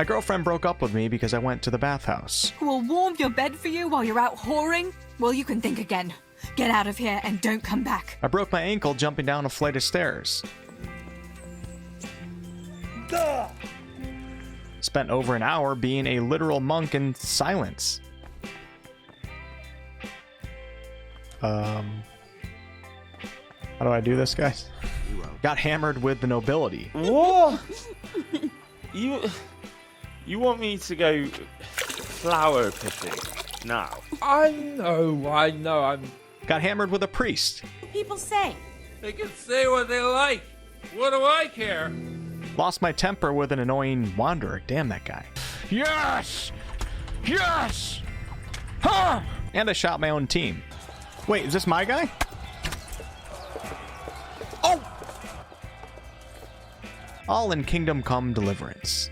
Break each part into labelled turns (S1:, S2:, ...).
S1: My girlfriend broke up with me because I went to the bathhouse.
S2: Who will warm your bed for you while you're out whoring? Well, you can think again. Get out of here and don't come back.
S1: I broke my ankle jumping down a flight of stairs.
S3: Duh!
S1: Spent over an hour being a literal monk in silence. How do I do this, guys? Got hammered with the nobility.
S3: What? You want me to go flower picking now?
S4: I know.
S1: Got hammered with a priest.
S5: People say.
S4: They can say what they like. What do I care?
S1: Lost my temper with an annoying wanderer. Damn that guy. Yes! Yes! Huh! And I shot my own team. Wait, is this my guy? Oh! All in Kingdom Come Deliverance.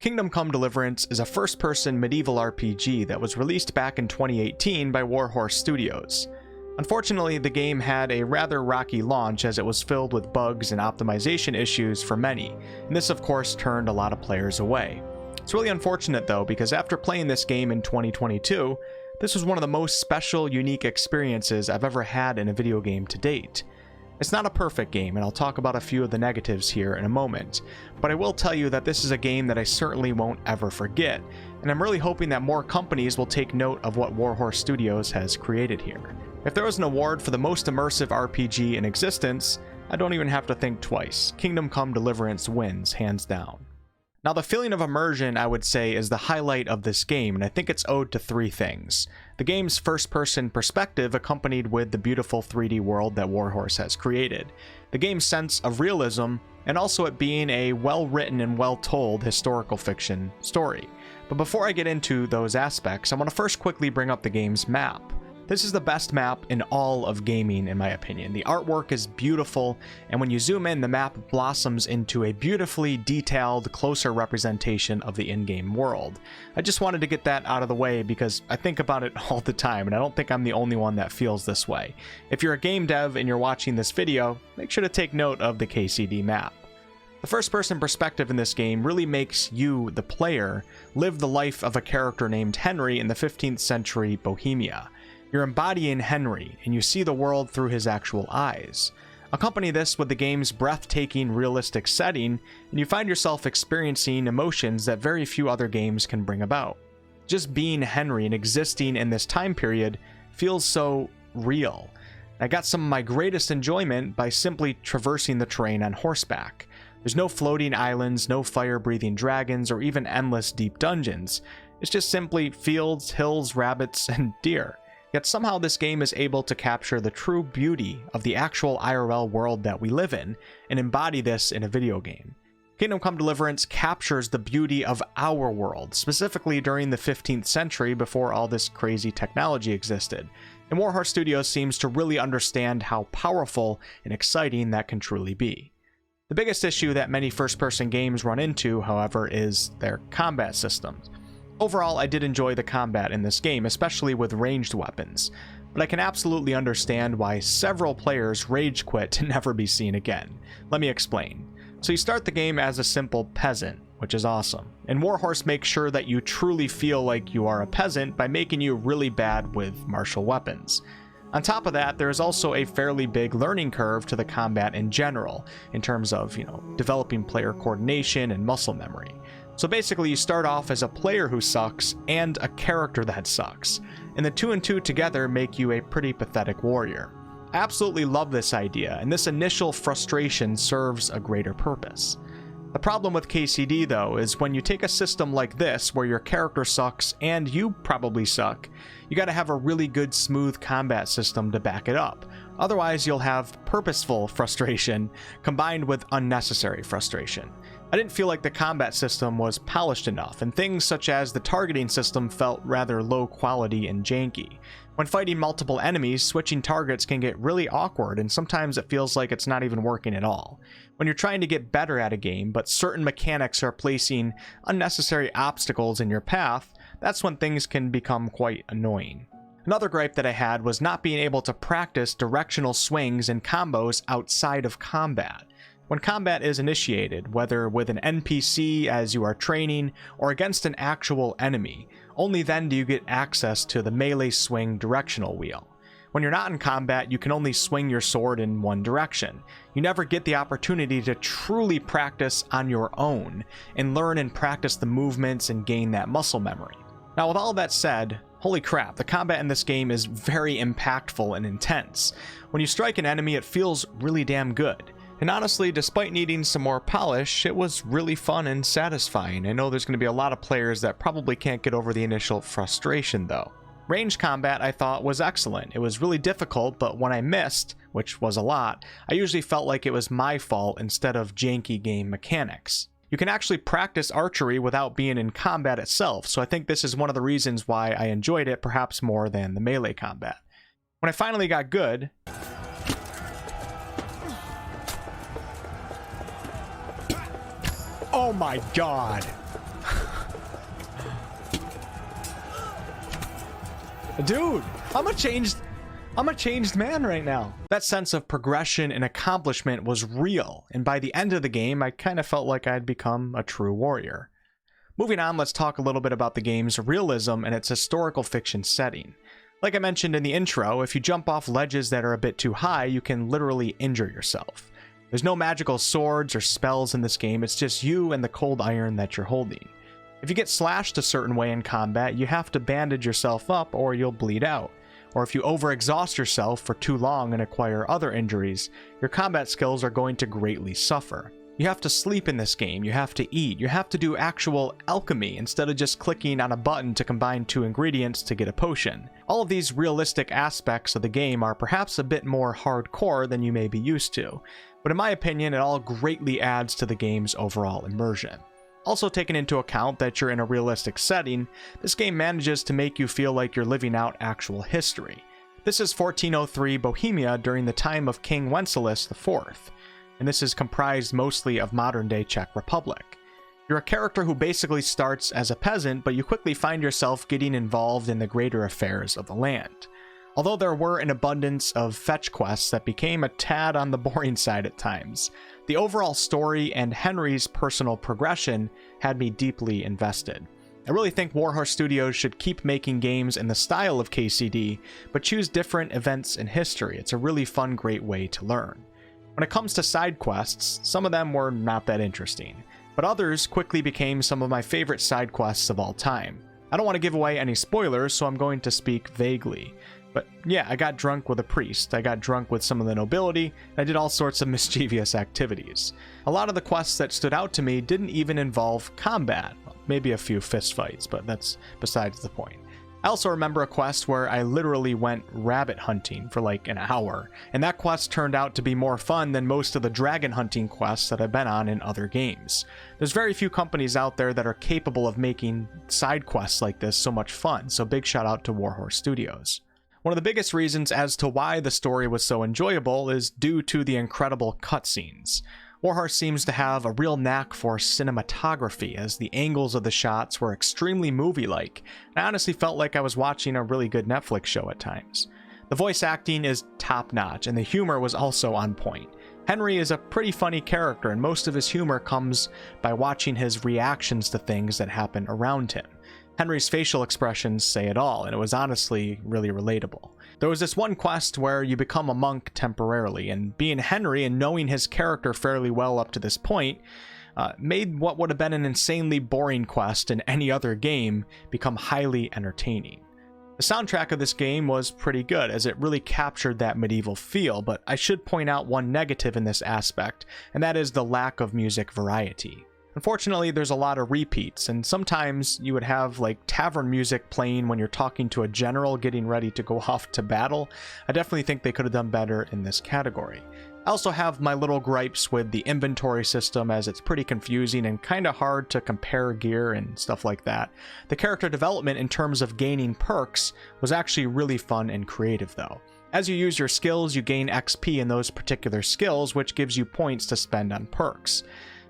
S1: Kingdom Come Deliverance is a first-person medieval RPG that was released back in 2018 by Warhorse Studios. Unfortunately, the game had a rather rocky launch as it was filled with bugs and optimization issues for many, and this of course turned a lot of players away. It's really unfortunate though, because after playing this game in 2022, this was one of the most special, unique experiences I've ever had in a video game to date. It's not a perfect game, and I'll talk about a few of the negatives here in a moment, but I will tell you that this is a game that I certainly won't ever forget, and I'm really hoping that more companies will take note of what Warhorse Studios has created here. If there was an award for the most immersive RPG in existence, I don't even have to think twice. Kingdom Come Deliverance wins, hands down. Now, the feeling of immersion, I would say, is the highlight of this game, and I think it's owed to three things. The game's first-person perspective accompanied with the beautiful 3D world that Warhorse has created, the game's sense of realism, and also it being a well-written and well-told historical fiction story. But before I get into those aspects, I want to first quickly bring up the game's map. This is the best map in all of gaming, in my opinion. The artwork is beautiful, and when you zoom in, the map blossoms into a beautifully detailed, closer representation of the in-game world. I just wanted to get that out of the way because I think about it all the time, and I don't think I'm the only one that feels this way. If you're a game dev and you're watching this video, make sure to take note of the KCD map. The first-person perspective in this game really makes you, the player, live the life of a character named Henry in the 15th century Bohemia. You're embodying Henry, and you see the world through his actual eyes. Accompany this with the game's breathtaking, realistic setting, and you find yourself experiencing emotions that very few other games can bring about. Just being Henry and existing in this time period feels so real. I got some of my greatest enjoyment by simply traversing the terrain on horseback. There's no floating islands, no fire-breathing dragons, or even endless deep dungeons. It's just simply fields, hills, rabbits, and deer. Yet somehow this game is able to capture the true beauty of the actual IRL world that we live in and embody this in a video game. Kingdom Come Deliverance captures the beauty of our world, specifically during the 15th century before all this crazy technology existed, and Warhorse Studios seems to really understand how powerful and exciting that can truly be. The biggest issue that many first-person games run into, however, is their combat systems. Overall, I did enjoy the combat in this game, especially with ranged weapons, but I can absolutely understand why several players rage quit to never be seen again. Let me explain. So you start the game as a simple peasant, which is awesome, and Warhorse makes sure that you truly feel like you are a peasant by making you really bad with martial weapons. On top of that, there is also a fairly big learning curve to the combat in general, in terms of, developing player coordination and muscle memory. So basically, you start off as a player who sucks and a character that sucks, and the two and two together make you a pretty pathetic warrior. I absolutely love this idea, and this initial frustration serves a greater purpose. The problem with KCD, though, is when you take a system like this, where your character sucks and you probably suck, you gotta have a really good smooth combat system to back it up. Otherwise, you'll have purposeful frustration combined with unnecessary frustration. I didn't feel like the combat system was polished enough, and things such as the targeting system felt rather low quality and janky. When fighting multiple enemies, switching targets can get really awkward, and sometimes it feels like it's not even working at all. When you're trying to get better at a game, but certain mechanics are placing unnecessary obstacles in your path, that's when things can become quite annoying. Another gripe that I had was not being able to practice directional swings and combos outside of combat. When combat is initiated, whether with an NPC as you are training or against an actual enemy, only then do you get access to the melee swing directional wheel. When you're not in combat, you can only swing your sword in one direction. You never get the opportunity to truly practice on your own and learn and practice the movements and gain that muscle memory. Now, with all that said, holy crap, the combat in this game is very impactful and intense. When you strike an enemy, it feels really damn good. And honestly, despite needing some more polish, it was really fun and satisfying. I know there's going to be a lot of players that probably can't get over the initial frustration though. Range combat I thought was excellent. It was really difficult, but when I missed, which was a lot, I usually felt like it was my fault instead of janky game mechanics. You can actually practice archery without being in combat itself, so I think this is one of the reasons why I enjoyed it perhaps more than the melee combat. When I finally got good, oh my god. Dude, I'm a changed man right now. That sense of progression and accomplishment was real, and by the end of the game, I kind of felt like I'd become a true warrior. Moving on, let's talk a little bit about the game's realism and its historical fiction setting. Like I mentioned in the intro, if you jump off ledges that are a bit too high, you can literally injure yourself. There's no magical swords or spells in this game, it's just you and the cold iron that you're holding. If you get slashed a certain way in combat, you have to bandage yourself up or you'll bleed out. Or if you overexhaust yourself for too long and acquire other injuries, your combat skills are going to greatly suffer. You have to sleep in this game, you have to eat, you have to do actual alchemy instead of just clicking on a button to combine two ingredients to get a potion. All of these realistic aspects of the game are perhaps a bit more hardcore than you may be used to, but in my opinion, it all greatly adds to the game's overall immersion. Also, taking into account that you're in a realistic setting, this game manages to make you feel like you're living out actual history. This is 1403 Bohemia during the time of King Wenceslas IV, and this is comprised mostly of modern-day Czech Republic. You're a character who basically starts as a peasant, but you quickly find yourself getting involved in the greater affairs of the land. Although there were an abundance of fetch quests that became a tad on the boring side at times, the overall story and Henry's personal progression had me deeply invested. I really think Warhorse Studios should keep making games in the style of KCD, but choose different events in history. It's a really fun, great way to learn. When it comes to side quests, some of them were not that interesting, but others quickly became some of my favorite side quests of all time. I don't want to give away any spoilers, so I'm going to speak vaguely. But yeah, I got drunk with a priest, I got drunk with some of the nobility, and I did all sorts of mischievous activities. A lot of the quests that stood out to me didn't even involve combat. Well, maybe a few fistfights, but that's besides the point. I also remember a quest where I literally went rabbit hunting for like an hour, and that quest turned out to be more fun than most of the dragon hunting quests that I've been on in other games. There's very few companies out there that are capable of making side quests like this so much fun, so big shout out to Warhorse Studios. One of the biggest reasons as to why the story was so enjoyable is due to the incredible cutscenes. Warhorse seems to have a real knack for cinematography, as the angles of the shots were extremely movie-like. I honestly felt like I was watching a really good Netflix show at times. The voice acting is top-notch, and the humor was also on point. Henry is a pretty funny character, and most of his humor comes by watching his reactions to things that happen around him. Henry's facial expressions say it all, and it was honestly really relatable. There was this one quest where you become a monk temporarily, and being Henry and knowing his character fairly well up to this point, made what would have been an insanely boring quest in any other game become highly entertaining. The soundtrack of this game was pretty good, as it really captured that medieval feel, but I should point out one negative in this aspect, and that is the lack of music variety. Unfortunately, there's a lot of repeats, and sometimes you would have like tavern music playing when you're talking to a general getting ready to go off to battle. I definitely think they could have done better in this category. I also have my little gripes with the inventory system, as it's pretty confusing and kind of hard to compare gear and stuff like that. The character development in terms of gaining perks was actually really fun and creative though. As you use your skills, you gain XP in those particular skills, which gives you points to spend on perks.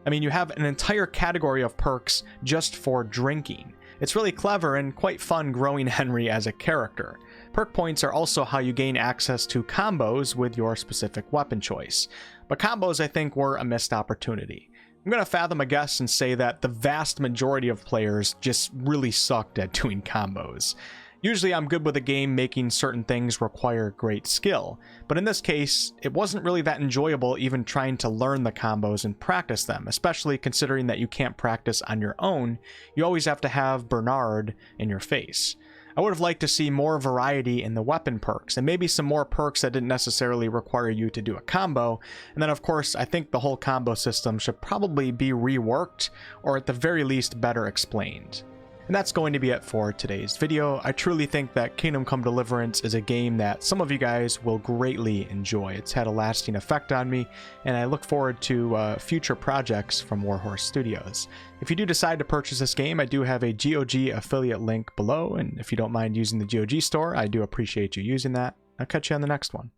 S1: I mean, you have an entire category of perks just for drinking. It's really clever and quite fun growing Henry as a character. Perk points are also how you gain access to combos with your specific weapon choice. but combos I think were a missed opportunity. I'm going to fathom a guess and say that the vast majority of players just really sucked at doing combos. Usually I'm good with a game making certain things require great skill, but in this case, it wasn't really that enjoyable even trying to learn the combos and practice them, especially considering that you can't practice on your own. You always have to have Bernard in your face. I would have liked to see more variety in the weapon perks, and maybe some more perks that didn't necessarily require you to do a combo. And then of course, I think the whole combo system should probably be reworked, or at the very least better explained. And that's going to be it for today's video. I truly think that Kingdom Come Deliverance is a game that some of you guys will greatly enjoy. It's had a lasting effect on me, and I look forward to future projects from Warhorse Studios. If you do decide to purchase this game, I do have a GOG affiliate link below, and if you don't mind using the GOG store, I do appreciate you using that. I'll catch you on the next one.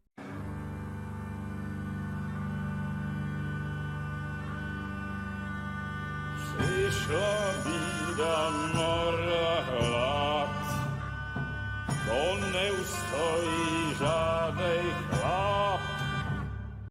S5: To nie ustoi żal.